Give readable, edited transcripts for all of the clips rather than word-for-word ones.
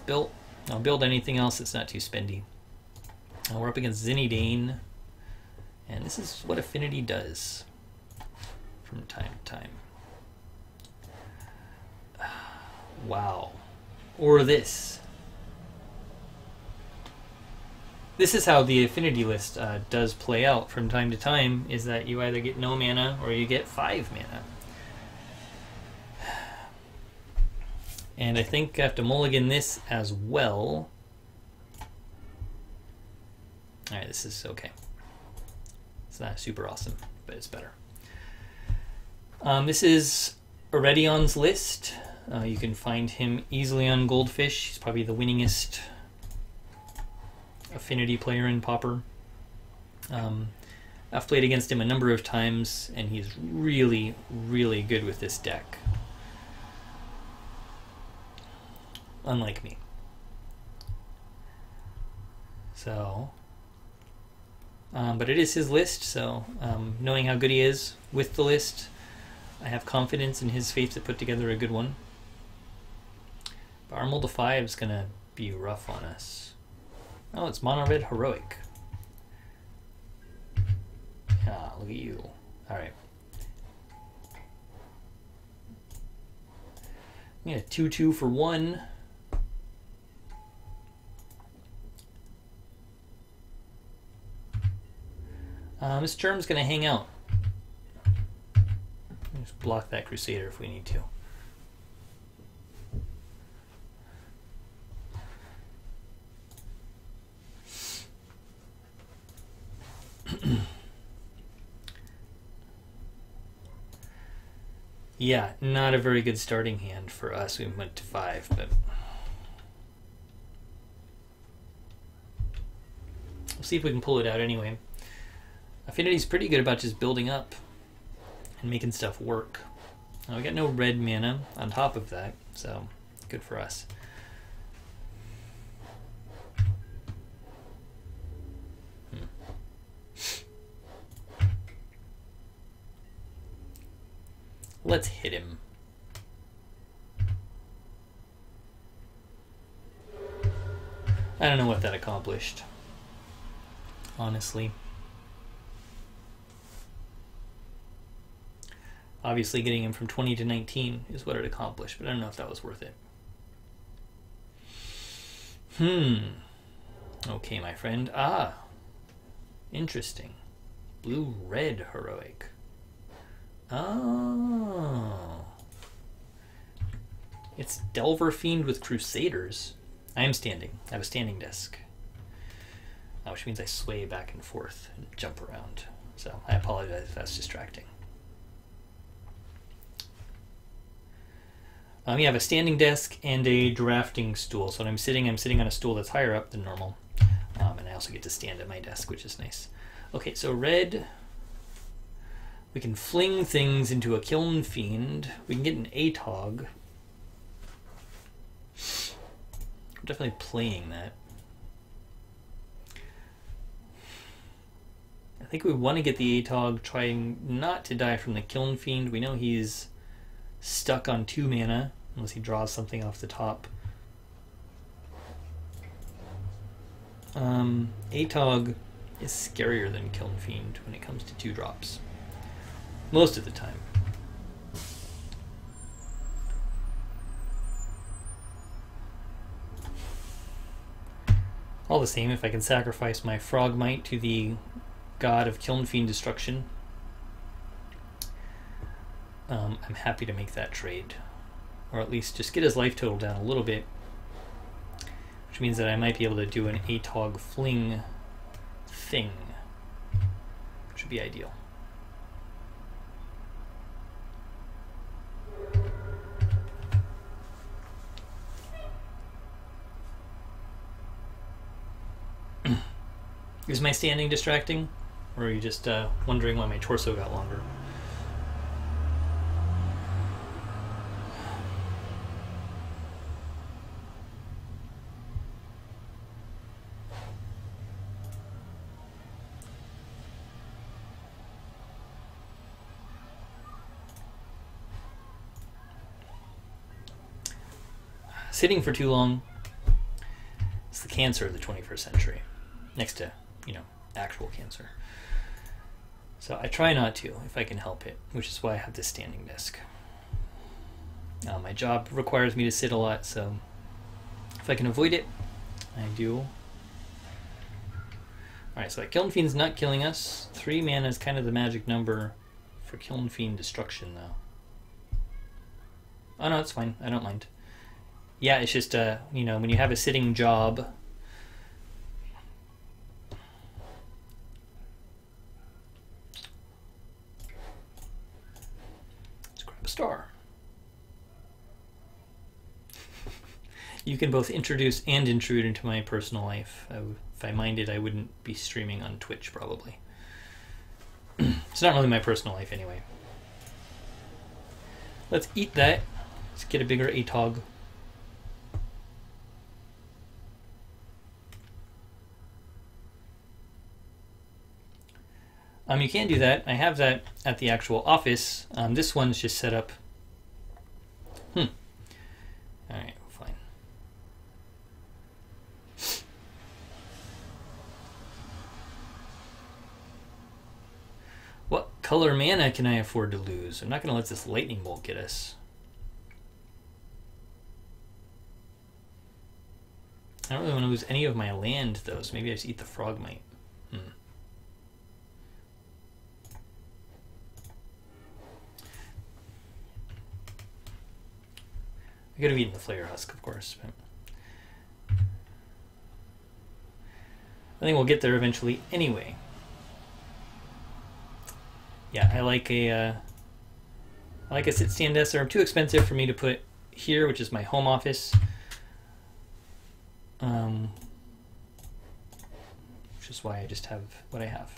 built. I'll build anything else that's not too spendy. We're up against Zinidane, and this is what Affinity does from time to time. Wow. Or this. This is how the Affinity list does play out from time to time, is that you either get no mana or you get 5 mana. And I think I have to mulligan this as well. Alright, this is okay. It's not super awesome, but it's better. This is Iredion's list. You can find him easily on Goldfish. He's probably the winningest Affinity player in Pauper. I've played against him a number of times, and he's really, really good with this deck. Unlike me. So, but it is his list, so knowing how good he is with the list, I have confidence in his faith to put together a good one. But our Mold of 5 is going to be rough on us. Oh, it's Mono Red Heroic. Ah, look at you. Alright. We got a 2/2 for 1. This Germ's going to hang out. Just block that Crusader if we need to. Yeah, not a very good starting hand for us. We went to 5, but we'll see if we can pull it out anyway. Affinity's pretty good about just building up and making stuff work. Now, we got no red mana on top of that, so good for us. Let's hit him. I don't know what that accomplished, honestly. Obviously getting him from 20 to 19 is what it accomplished, but I don't know if that was worth it. Okay, my friend. Ah, interesting. Blue-red heroic. Oh. It's Delverfiend with Crusaders. I am standing. I have a standing desk. Which means I sway back and forth and jump around. So I apologize if that's distracting. You have a standing desk and a drafting stool. So when I'm sitting on a stool that's higher up than normal. And I also get to stand at my desk, which is nice. Okay, so red... We can fling things into a Kiln Fiend. We can get an Atog. I'm definitely playing that. I think we want to get the Atog, trying not to die from the Kiln Fiend. We know he's stuck on 2 mana, unless he draws something off the top. Atog is scarier than Kiln Fiend when it comes to 2-drops. Most of the time. All the same, if I can sacrifice my Frogmite to the god of Kiln Fiend destruction, I'm happy to make that trade. Or at least just get his life total down a little bit, which means that I might be able to do an Atog fling thing, which would be ideal. Is my standing distracting? Or are you just wondering why my torso got longer? Sitting for too long It's the cancer of the 21st century, next to, you know, actual cancer. So I try not to, if I can help it, which is why I have this standing desk. My job requires me to sit a lot, so if I can avoid it, I do. Alright, so that Kiln Fiend's not killing us. 3 mana is kind of the magic number for Kiln Fiend destruction, though. Oh no, it's fine. I don't mind. Yeah, it's just, you know, when you have a sitting job, let's grab a star. You can both introduce and intrude into my personal life. If I minded, I wouldn't be streaming on Twitch, probably. It's not really my personal life, anyway. Let's eat that. Let's get a bigger ATOG. You can do that. I have that at the actual office. This one's just set up. Alright, fine. What color mana can I afford to lose? I'm not going to let this lightning bolt get us. I don't really want to lose any of my land, though, so maybe I just eat the Frogmite. I could have eaten the Flare Husk, of course, but I think we'll get there eventually anyway. Yeah, I like a sit-stand desk. They're too expensive for me to put here, which is my home office. Which is why I just have what I have.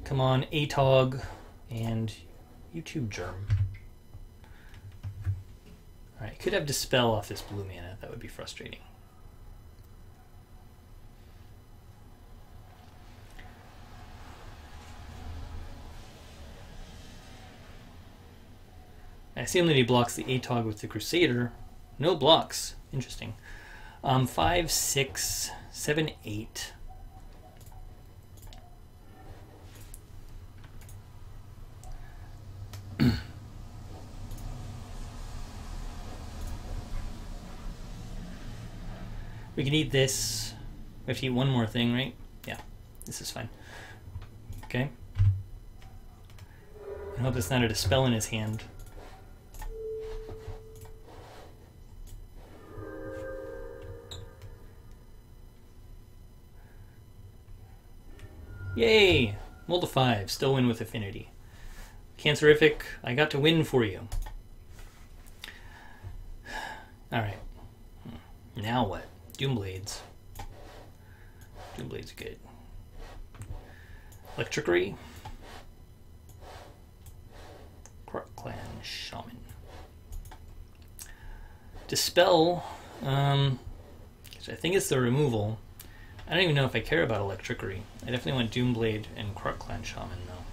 Come on, ATOG and YouTube Germ. Alright, could have Dispel off this blue mana. That would be frustrating. I assume that he blocks the ATOG with the Crusader. No blocks. Interesting. 5, 6, 7, 8. We can eat this. We have to eat one more thing, right? Yeah, this is fine. Okay. I hope it's not a Dispel in his hand. Yay! Mold of 5, still win with Affinity. Cancerific, I got to win for you. Alright. Now what? Doomblades. Doomblade's good. Electrickery. Kruk Clan Shaman. Dispel. I think it's the removal. I don't even know if I care about Electrickery. I definitely want Doomblade and Kruk Clan Shaman, though.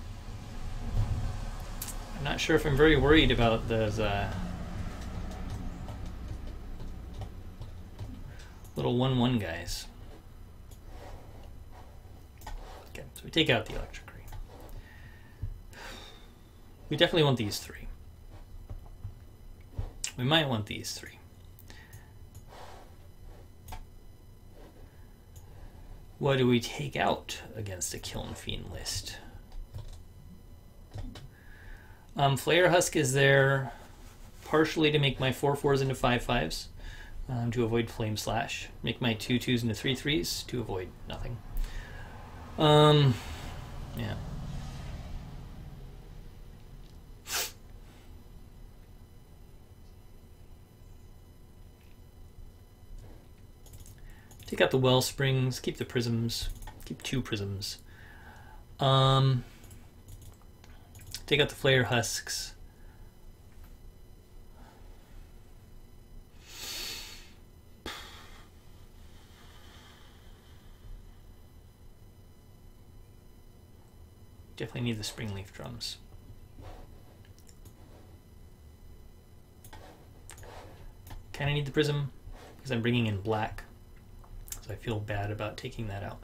I'm not sure if I'm very worried about those little 1/1 guys. Okay, so we take out the Electrickery. We definitely want these 3. We might want these 3. What do we take out against a Kiln Fiend list? Flare Husk is there partially to make my 4/4s into 5/5s, to avoid Flame Slash. Make my 2/2s into 3/3s to avoid nothing. Yeah. Take out the Wellsprings, keep the Prisms, keep 2 Prisms. Take out the Flare Husks. Definitely need the Springleaf Drums. kind of need the Prism because I'm bringing in black, so I feel bad about taking that out.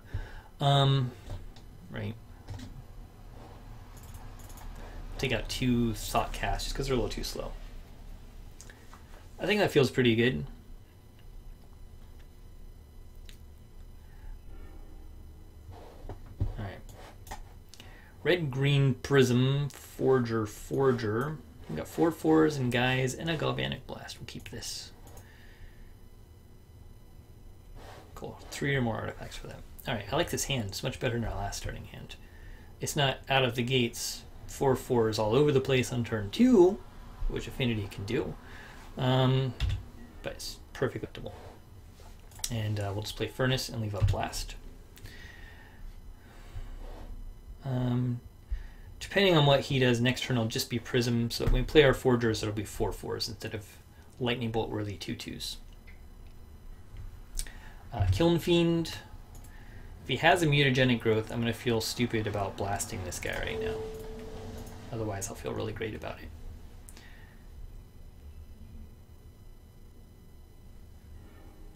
Right. Take out 2 Thought Casts just because they're a little too slow. I think that feels pretty good. Alright. Red, green, Prism, Forger. We've got 4 4s and guys and a Galvanic Blast. We'll keep this. Cool. 3 or more artifacts for them. Alright, I like this hand. It's much better than our last starting hand. It's not out of the gates 4 4s all over the place on turn 2, which Affinity can do. But it's perfectly acceptable. And we'll just play Furnace and leave up Blast. Depending on what he does, next turn will just be Prism, so that when we play our Forgers, it'll be 4 4s instead of Lightning Bolt worthy 2 2s. Kiln Fiend. If he has a mutagenic growth, I'm going to feel stupid about blasting this guy right now. Otherwise, I'll feel really great about it.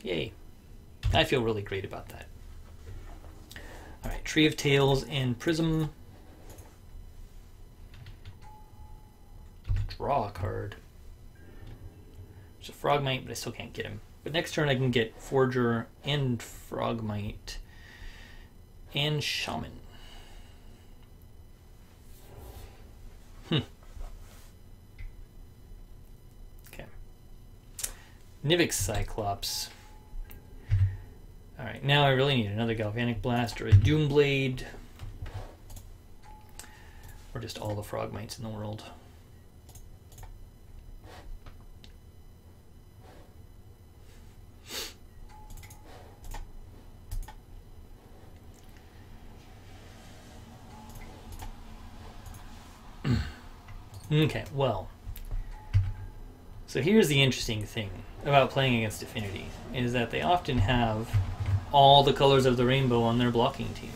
Yay. I feel really great about that. Alright, Tree of Tails and Prism. Draw a card. It's a Frogmite, but I still can't get him. But next turn I can get Forger and Frogmite and Shaman. Okay. Nivix Cyclops. Alright, now I really need another Galvanic Blast or a Doomblade. Or just all the Frogmites in the world. Okay, well. So here's the interesting thing about playing against Affinity, is that they often have all the colors of the rainbow on their blocking team.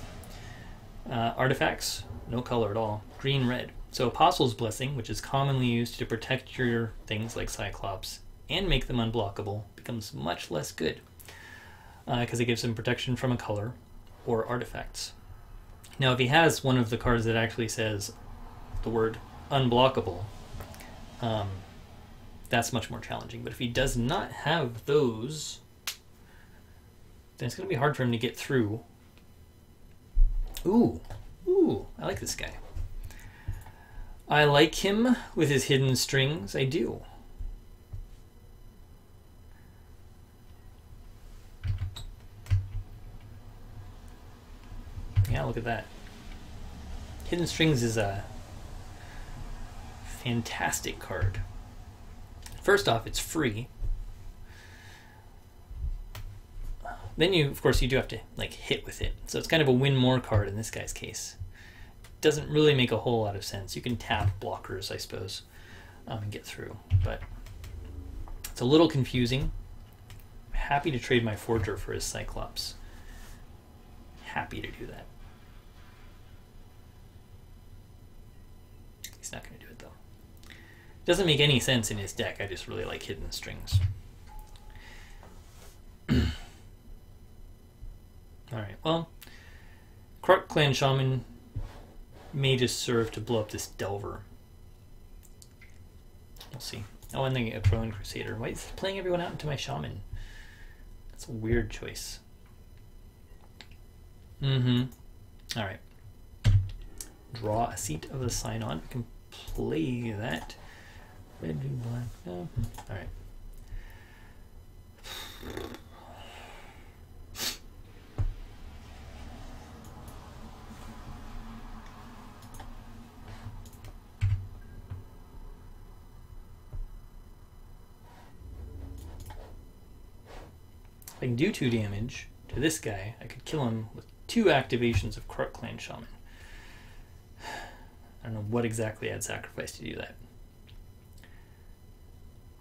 Artifacts, no color at all. Green, red. So Apostle's Blessing, which is commonly used to protect your things like Cyclops and make them unblockable, becomes much less good because it gives them protection from a color or artifacts. Now if he has one of the cards that actually says the word unblockable, that's much more challenging. But if he does not have those, then it's going to be hard for him to get through. Ooh, I like this guy. I like him with his hidden strings, I do. Yeah, look at that. Hidden Strings is a fantastic card. First off, it's free. Then of course, you do have to like hit with it. So it's kind of a win more card in this guy's case. Doesn't really make a whole lot of sense. You can tap blockers, I suppose, and get through, but it's a little confusing. I'm happy to trade my Forger for his Cyclops. Happy to do that. He's not going to do it though. Doesn't make any sense in his deck. I just really like Hidden Strings. Alright, well, Krark Clan Shaman may just serve to blow up this Delver. We'll see. Oh, and then a Prone Crusader. Why is he playing everyone out into my Shaman? That's a weird choice. Alright. Draw a Seat of the Sign-On. I can play that. Red, blue, black. Oh. Alright. If I can do 2 damage to this guy, I could kill him with 2 activations of Krark Clan Shaman. I don't know what exactly I'd sacrifice to do that.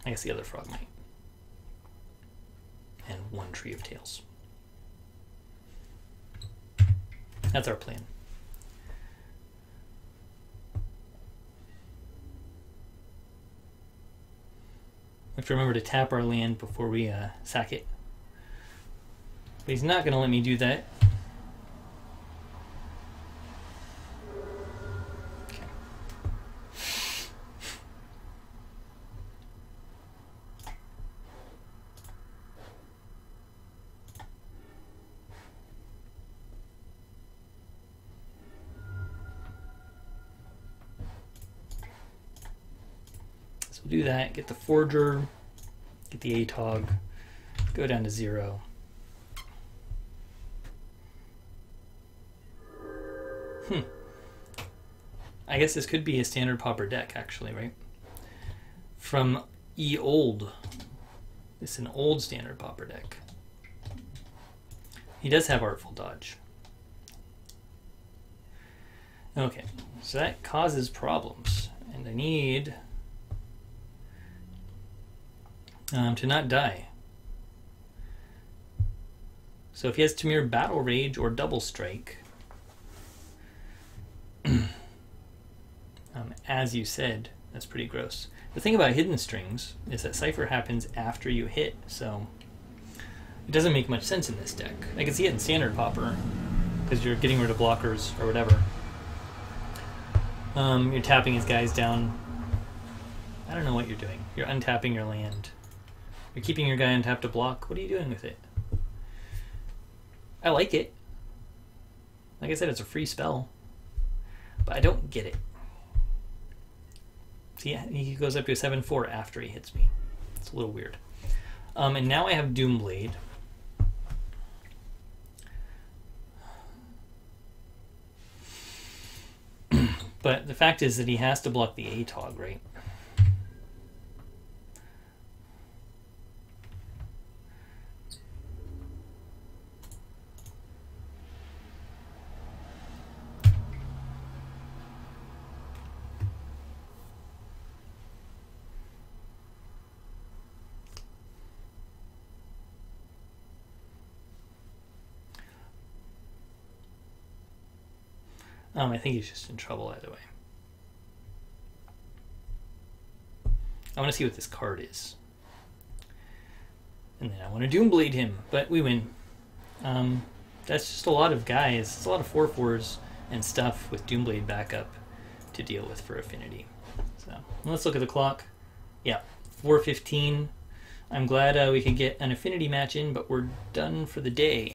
I guess the other Frogmite. And 1 Tree of Tails. That's our plan. We have to remember to tap our land before we sack it. But he's not going to let me do that. Okay. So we'll do that, get the Forger, get the ATOG, go down to 0. I guess this could be a standard Pauper deck, actually, right? From old. This is an old standard Pauper deck. He does have Artful Dodge. Okay, so that causes problems, and I need to not die. So if he has Tamir Battle Rage or Double Strike, as you said, that's pretty gross. The thing about Hidden Strings is that Cypher happens after you hit, so it doesn't make much sense in this deck. I can see it in Standard Pauper, because you're getting rid of blockers or whatever. You're tapping his guys down. I don't know what you're doing. You're untapping your land. You're keeping your guy untapped to block. What are you doing with it? I like it. Like I said, it's a free spell. But I don't get it. See, he goes up to a 7/4 after he hits me. It's a little weird. And now I have Doomblade. But the fact is that he has to block the ATOG, right? I think he's just in trouble either way. I want to see what this card is. And then I want to Doomblade him, but we win. That's just a lot of guys. It's a lot of 4/4s and stuff with Doomblade backup to deal with for Affinity. So let's look at the clock. Yeah, 4:15. I'm glad we could get an Affinity match in, but we're done for the day.